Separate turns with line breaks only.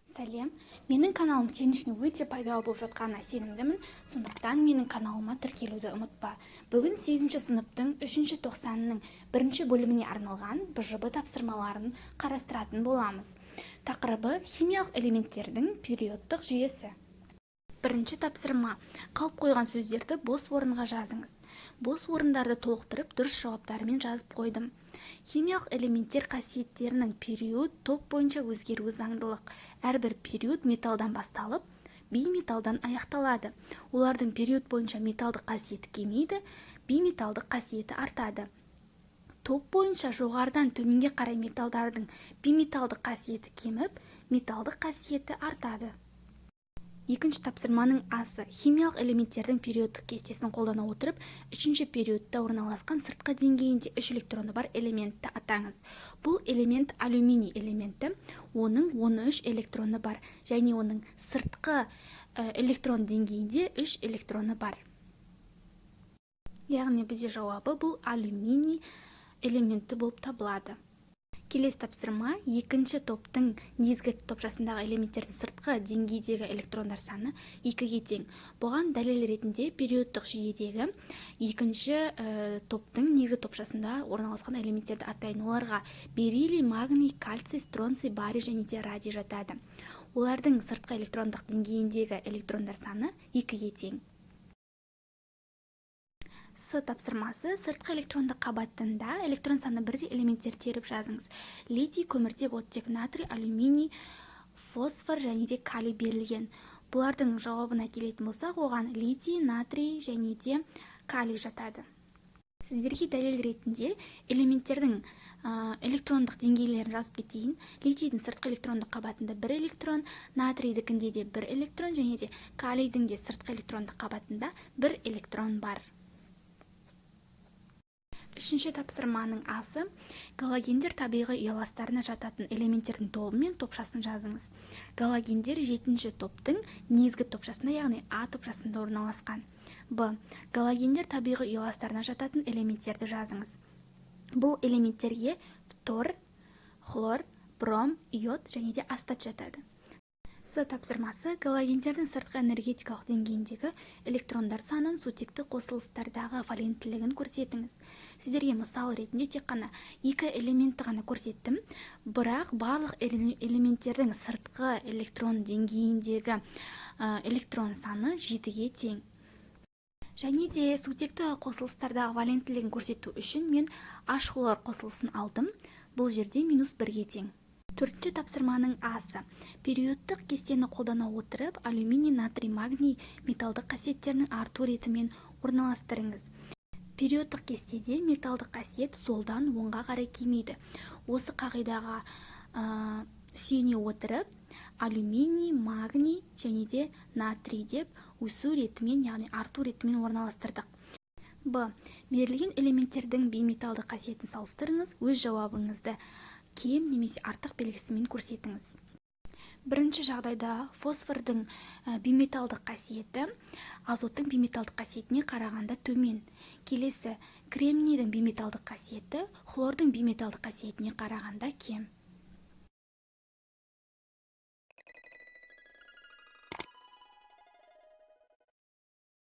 Сәлем, менің каналым сен үшін өте пайдалы болып жатқанына сенімдімін, сондықтан менің каналыма тіркелуді ұмытпа. Бүгін 8 сыныптың 3 тоқсанының 1 бөліміне арналған БЖБ тапсырмаларын қарастыратын боламыз. Тақырыбы химиялық элементтердің периодтық жүйесі. Бірінші тапсырма. Қалып қойған сөздерді бос орынға жазыңыз. Бос орындарды толықтырып, дұрыс жауаптарымен жазып қойдым. Химиялық элементтер қасиеттерінің период топ бойынша өзгеруі заңдылық. Әрбір период металдан басталып, бейметалдан аяқталады. Олардың период бойынша металдық қасиеті кемейді, бейметалдық қасиеті артады. Топ бойынша жоғарыдан төменге қарай металдардың бейметалдық қасиеті кеміп, металдық қасиеті артады. Екінші тапсырманың асы. Химиялық элементтердің периодтық кестесін қолдана отырып, үшінші периодта орналасқан сыртқы деңгейінде 3 электроны бар элементті атаңыз. Бұл элемент алюминий элементі, оның 13 электроны бар, және оның сыртқы электрон деңгейінде 3 электроны бар. Яғни бізде жауабы бұл алюминий элементі болып табылады. Келесі тапсырма. Екінші топтың негізгі топшасындағы элементтердің сыртқы деңгейдегі электрондар саны 2-ге тең. Бұған дәлел ретінде периодтық жүйедегі екінші топтың негізгі топшасында орналасқан элементтерді атайын. Оларға бериллий, магний, кальций, стронций, барий және де радий жатады. Олардың сыртқы электрондық деңгейіндегі электрондар саны 2-ге тең. С тапсырмасы. Сыртқы электрондық қабатында электрон саны бірдей элементтер теріп жазыңыз. Литий, көміртек, оттек, натрий, алюминий, фосфор және де калий берілген. Бұлардың жауабына келетін болсақ, оған литий, натрий және де калий жатады. Сіздерге дәлел ретінде элементтердің электрондық деңгейлерін жазып кетейін. Литийдің сыртқы электрондық қабатында 1 электрон, натрийдікінде де 1 электрон және де калийдің де сыртқы электрондық қабатында 1 электрон бар. Үшінші тапсырманың асы. Галогендер табиғи ұяластарына жататын элементтердің тобы мен топшасын жазыңыз. Галогендер 7-ші топтың негізгі топшасында, яғни А топшасында орналасқан. Б. Галогендер табиғи ұяластарына жататын элементтерді жазыңыз. Бұл элементтерге фтор, хлор, бром, иод және де астат жатады. С тапсырмасы. Галогендердің сыртқы энергетикалық деңгейіндегі электрондар санын сутекті қосылыстардағы валенттілігін көрсетіңіз. Сіздерге мысал ретінде тек қана 2 элементті ғана көрсеттім, бірақ барлық элементтердің сыртқы электрон деңгейіндегі электрон саны 7-ге тең. Және де сутекті қосылыстардағы валенттілігін көрсету үшін мен H хлор қосылысын алдым. Бұл жерде -1-ге тең. Төртінші тапсырманың асы. Периодтық кестені қолдана отырып, алюминий, натрий, магний металдық қасиеттерінің арту ретімен орналастырыңыз. Периодтық кестеде металдық қасиет солдан оңға қарай кемейді. Осы қағидаға сүйене отырып, алюминий, магний және де натрий деп өсу ретімен, яғни арту ретімен орналастырдық. Б. Берілген элементтердің бейметалдық қасиетін салыстырыңыз, өз жауабыңызды кем немесе артық белгісімен көрсетіңіз. Бірінші жағдайда фосфордың бейметалдық қасиеті азоттың бейметалдық қасиетіне қарағанда төмен. Келесі, кремнийдің бейметалдық қасиеті хлордың бейметалдық қасиетіне қарағанда кем.